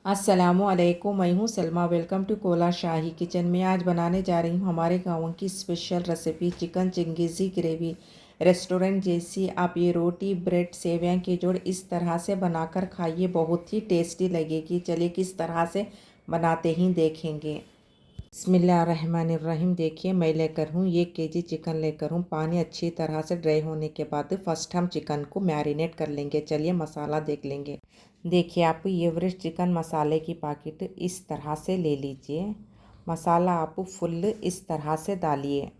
अस्सलामुअलैकुम, मैं हूँ Salma. Welcome to Kola Shahi kitchen में। आज बनाने जा रही हूँ हमारे गाँव की special recipe chicken changezi gravy. Restaurant जैसी आप ये रोटी ब्रेड सेवइयाँ की जोड़ इस तरह से बनाकर खाइए, बहुत ही टेस्टी लगेगी। चलिए किस तरह से बनाते ही देखेंगे। बिस्मिल्लाहिर्रहमानिर्रहीम। देखिए मैं लेकर हूँ 1 केजी चिकन लेकर हूँ। पानी अच्छी तरह से ड्राई होने के बाद फर्स्ट हम चिकन को मैरिनेट कर लेंगे। चलिए मसाला देख लेंगे। देखिए आप एवरेस्ट चिकन मसाले की पैकेट इस तरह से ले लीजिए। मसाला आप फुल इस तरह से डालिए।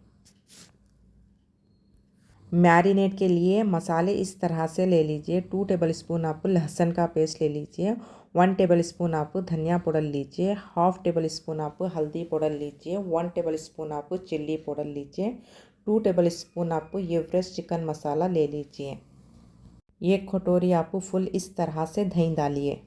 मैरिनेट के लिए मसाले इस तरह से ले लीजिए। 2 टेबलस्पून आप लहसुन का पेस्ट ले लीजिए। 1 टेबलस्पून आप धनिया पाउडर लीजिए। हाफ टेबल स्पून आप हल्दी पाउडर लीजिए। 1 टेबलस्पून आप चिल्ली पाउडर लीजिए। 2 टेबलस्पून आप एवरेस्ट चिकन मसाला ले लीजिए। 1 कटोरी आप फुल इस तरह से दही डालिए।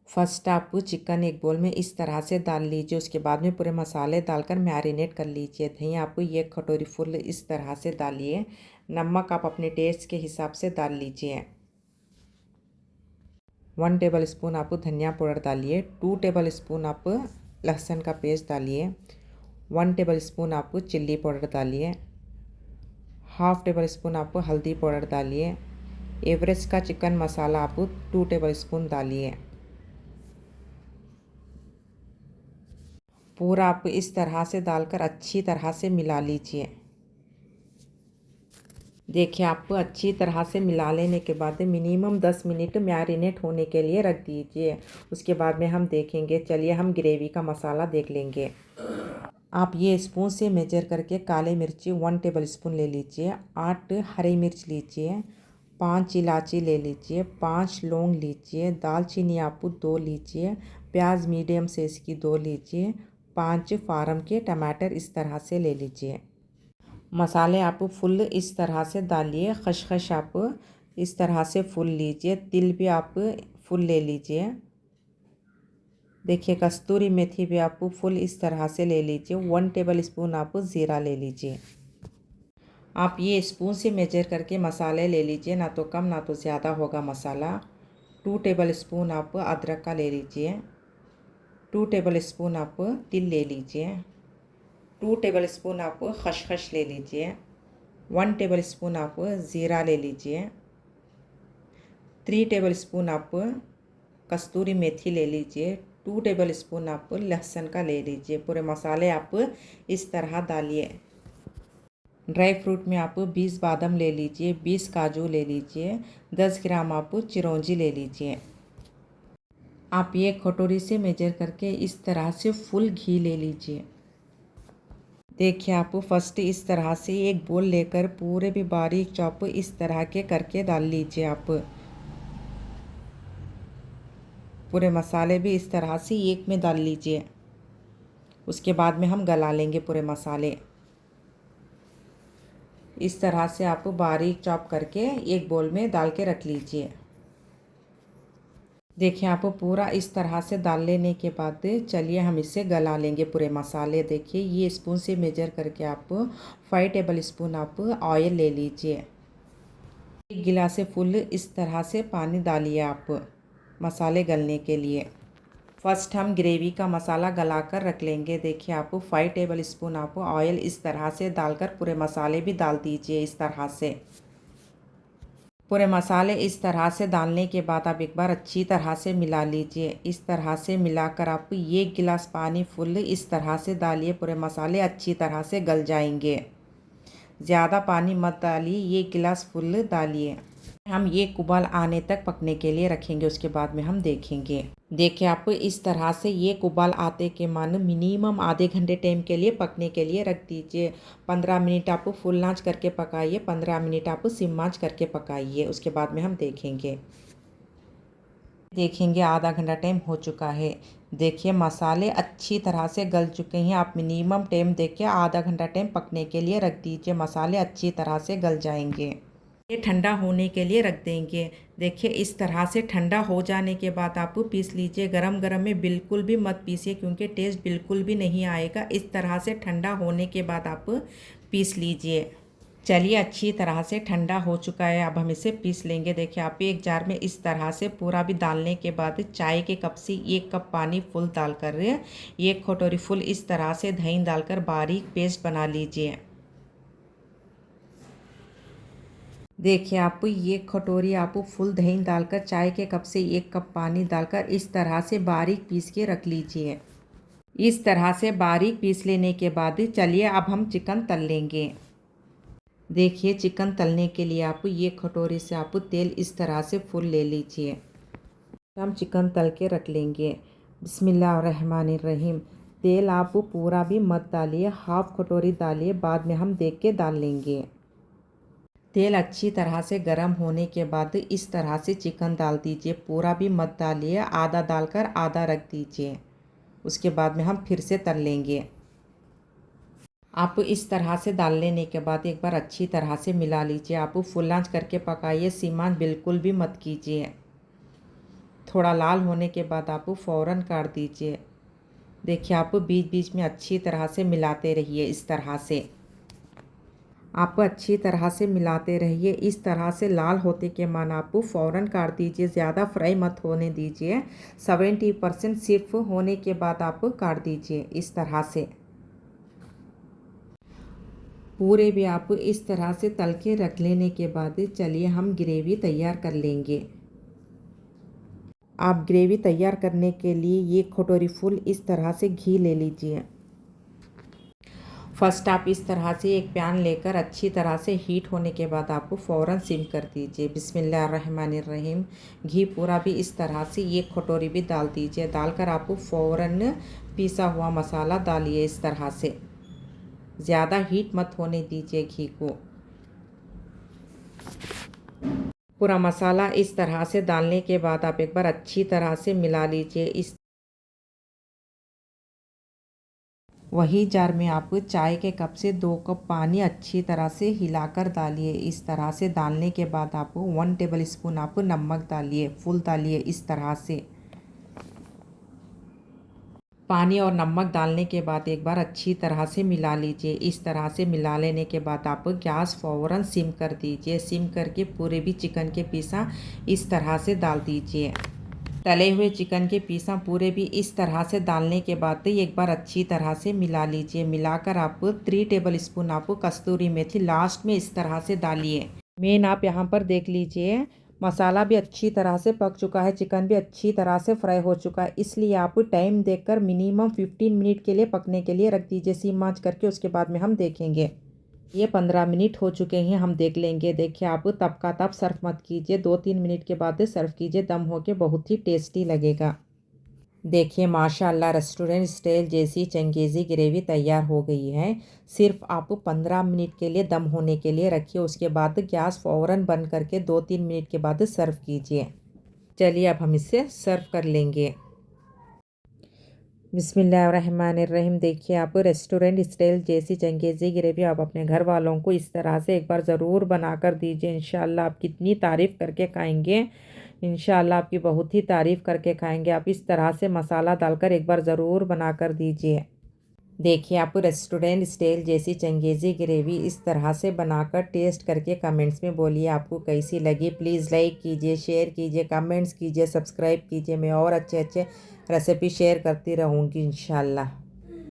फर्स्ट आप चिकन एक बोल में इस तरह से डाल लीजिए। उसके बाद में पूरे मसाले डालकर मैरिनेट कर लीजिए। दही आप 1 कटोरी फुल इस तरह से डालिए। नमक आप अपने टेस्ट के हिसाब से डाल लीजिए। 1 टेबल स्पून आप धनिया पाउडर डालिए। 2 टेबल स्पून आप लहसुन का पेस्ट डालिए। 1 टेबल स्पून आप चिल्ली पाउडर डालिए। हाफ टेबल स्पून आप हल्दी पाउडर डालिए। एवरेस्ट का चिकन मसाला आप 2 टेबल स्पून डालिए। पूरा आप इस तरह से डालकर अच्छी तरह से मिला लीजिए। देखिए आपको अच्छी तरह से मिला लेने के बाद मिनिमम 10 मिनट मैरिनेट होने के लिए रख दीजिए। उसके बाद में हम देखेंगे। चलिए हम ग्रेवी का मसाला देख लेंगे। आप ये स्पून से मेजर करके काली मिर्ची 1 टेबल स्पून ले लीजिए। 8 हरी मिर्च लीजिए। 5 इलायची ले लीजिए। 5 लौंग लीजिए। दालचीनी आप 2 लीजिए। प्याज मीडियम साइज़ की 2 लीजिए। 5 फार्म के टमाटर इस तरह से ले लीजिए। मसाले आप फुल इस तरह से डालिए। खसखस आप इस तरह से फुल लीजिए। तिल भी आप फुल ले लीजिए। देखिए कस्तूरी मेथी भी आप फुल इस तरह से ले लीजिए। 1 टेबल स्पून आप ज़ीरा ले लीजिए। आप ये स्पून से मेजर करके मसाले ले लीजिए, ना तो कम ना तो ज़्यादा होगा मसाला। 2 टेबल स्पून आप अदरक का ले लीजिए। 2 टेबल स्पून आप तिल ले लीजिए। 2 टेबल स्पून आप खसखस ले लीजिए। 1 टेबल स्पून आप ज़ीरा ले लीजिए। 3 टेबल स्पून आप कस्तूरी मेथी ले लीजिए। 2 टेबल स्पून आप लहसुन का ले लीजिए। पूरे मसाले आप इस तरह डालिए। ड्राई फ्रूट में आप 20 बादाम ले लीजिए। 20 काजू ले लीजिए। 10 ग्राम आप चिरौंजी ले लीजिए। आप ये कटोरी से मेजर करके इस तरह से फुल घी ले लीजिए। देखिए आप फर्स्ट इस तरह से एक बोल लेकर पूरे भी बारीक चॉप इस तरह के करके डाल लीजिए। आप पूरे मसाले भी इस तरह से एक में डाल लीजिए। उसके बाद में हम गला लेंगे पूरे मसाले। इस तरह से आप बारीक चॉप करके एक बोल में डाल के रख लीजिए। देखिए आप पूरा इस तरह से डाल लेने के बाद चलिए हम इसे गला लेंगे पूरे मसाले। देखिए ये स्पून से मेजर करके आप 5 टेबल स्पून आप ऑयल ले लीजिए। 1 गिलास से फुल इस तरह से पानी डालिए आप मसाले गलने के लिए। फर्स्ट हम ग्रेवी का मसाला गला कर रख लेंगे। देखिए आप 5 टेबल स्पून आप ऑयल इस तरह से डालकर पूरे मसाले भी डाल दीजिए। इस तरह से पूरे मसाले इस तरह से डालने के बाद आप एक बार अच्छी तरह से मिला लीजिए। इस तरह से मिलाकर आप 1 गिलास पानी फुल इस तरह से डालिए। पूरे मसाले अच्छी तरह से गल जाएंगे। ज़्यादा पानी मत डालिए, 1 गिलास फुल डालिए। हम ये उबाल आने तक पकने के लिए रखेंगे। उसके बाद में हम देखेंगे। देखिए आप इस तरह से ये उबाल आते के मान मिनिमम आधे घंटे टाइम के लिए पकने के लिए रख दीजिए। 15 मिनट आप फुल आंच करके पकाइए। 15 मिनट आप सिम आंच करके पकाइए। उसके बाद में हम देखेंगे आधा घंटा टाइम हो चुका है। देखिए मसाले अच्छी तरह से गल चुके हैं। आप मिनिमम टाइम देखिए आधा घंटा टाइम पकने के लिए रख दीजिए। मसाले अच्छी तरह से गल जाएंगे। ये ठंडा होने के लिए रख देंगे। देखिए इस तरह से ठंडा हो जाने के बाद आप पीस लीजिए। गरम गरम में बिल्कुल भी मत पीसिए, क्योंकि टेस्ट बिल्कुल भी नहीं आएगा। इस तरह से ठंडा होने के बाद आप पीस लीजिए। चलिए अच्छी तरह से ठंडा हो चुका है। अब हम इसे पीस लेंगे। देखिए आप एक जार में इस तरह से पूरा भी डालने के बाद चाय के कप से 1 कप पानी फुल डालकर 1 कटोरी फुल इस तरह से दही डालकर बारीक पेस्ट बना लीजिए। देखिए आप 1 कटोरी आप फुल दही डालकर चाय के कप से 1 कप पानी डालकर इस तरह से बारीक पीस के रख लीजिए। इस तरह से बारीक पीस लेने के बाद चलिए अब हम चिकन तल लेंगे। देखिए चिकन तलने के लिए आप 1 कटोरी से आप तेल इस तरह से फुल ले लीजिए। हम चिकन तल के रख लेंगे। बिस्मिल्लाहिर्रहमानिर्रहीम। तेल आप पूरा भी मत डालिए, हाफ कटोरी डालिए, बाद में हम देख के डाल लेंगे। तेल अच्छी तरह से गर्म होने के बाद इस तरह से चिकन डाल दीजिए। पूरा भी मत डालिए, आधा डालकर आधा रख दीजिए। उसके बाद में हम फिर से तल लेंगे। आप इस तरह से डाल लेने के बाद एक बार अच्छी तरह से मिला लीजिए। आप फुल आंच करके पकाइए, सिम आंच बिल्कुल भी मत कीजिए। थोड़ा लाल होने के बाद आप फ़ौरन काट दीजिए। देखिए आप बीच बीच में अच्छी तरह से मिलाते रहिए। इस तरह से आप अच्छी तरह से मिलाते रहिए। इस तरह से लाल होते के मान आप फ़ौरन काट दीजिए, ज़्यादा फ्राई मत होने दीजिए। 70% सिर्फ होने के बाद आप काट दीजिए। इस तरह से पूरे भी आप इस तरह से तल के रख लेने के बाद चलिए हम ग्रेवी तैयार कर लेंगे। आप ग्रेवी तैयार करने के लिए 1 कटोरी फुल इस तरह से घी ले लीजिए। फर्स्ट आप इस तरह से एक पैन लेकर अच्छी तरह से हीट होने के बाद आप फ़ौरन सिम कर दीजिए। बिस्मिल्लाहिर्रहमानिर्रहीम। घी पूरा भी इस तरह से 1 कटोरी भी डाल दीजिए। डालकर आप फ़ौरन पिसा हुआ मसाला डालिए। इस तरह से ज़्यादा हीट मत होने दीजिए घी को। पूरा मसाला इस तरह से डालने के बाद आप एक बार अच्छी तरह से मिला लीजिए। इस वही जार में आप चाय के कप से 2 कप पानी अच्छी तरह से हिलाकर डालिए। इस तरह से डालने के बाद आप 1 टेबल स्पून आप नमक डालिए, फुल डालिए। इस तरह से पानी और नमक डालने के बाद एक बार अच्छी तरह से मिला लीजिए। इस तरह से मिला लेने के बाद आप गैस फ़ौरन सिम कर दीजिए। सिम करके पूरे भी चिकन के पीसा इस तरह से डाल दीजिए। तले हुए चिकन के पीसा पूरे भी इस तरह से डालने के बाद एक बार अच्छी तरह से मिला लीजिए। मिलाकर आप 3 टेबल स्पून आप कस्तूरी मेथी लास्ट में इस तरह से डालिए। मेन आप यहाँ पर देख लीजिए मसाला भी अच्छी तरह से पक चुका है, चिकन भी अच्छी तरह से फ्राई हो चुका है। इसलिए आप टाइम देखकर मिनिमम 15 मिनट के लिए पकने के लिए रख दीजिए सिम आंच करके। उसके बाद में हम देखेंगे। ये 15 मिनट हो चुके हैं, हम देख लेंगे। देखिए आप तब का तब सर्व मत कीजिए, 2-3 मिनट के बाद सर्व कीजिए। दम होके बहुत ही टेस्टी लगेगा। देखिए माशाल्लाह रेस्टोरेंट स्टाइल जैसी चंगेज़ी ग्रेवी तैयार हो गई है। सिर्फ आप 15 मिनट के लिए दम होने के लिए रखिए। उसके बाद गैस फ़ौरन बंद करके 2-3 मिनट के बाद सर्व कीजिए। चलिए अब हम इसे सर्व कर लेंगे। बिस्मिल्लाहिर्रहमानिर्रहीम। देखिए आप रेस्टोरेंट स्टाइल जैसी चंगेज़ी ग्रेवी आप अपने घर वालों को इस तरह से एक बार ज़रूर बनाकर दीजिए। इंशाल्लाह आप कितनी तारीफ़ करके खाएंगे, इंशाल्लाह आपकी बहुत ही तारीफ़ करके खाएंगे। आप इस तरह से मसाला डालकर एक बार ज़रूर बनाकर दीजिए। देखिए आप रेस्टोरेंट स्टाइल जैसी चंगेज़ी ग्रेवी इस तरह से बनाकर टेस्ट करके कमेंट्स में बोलिए आपको कैसी लगी। प्लीज़ लाइक कीजिए, शेयर कीजिए, कमेंट्स कीजिए, सब्सक्राइब कीजिए। मैं और अच्छे अच्छे रेसिपी शेयर करती रहूँगी इंशाल्लाह।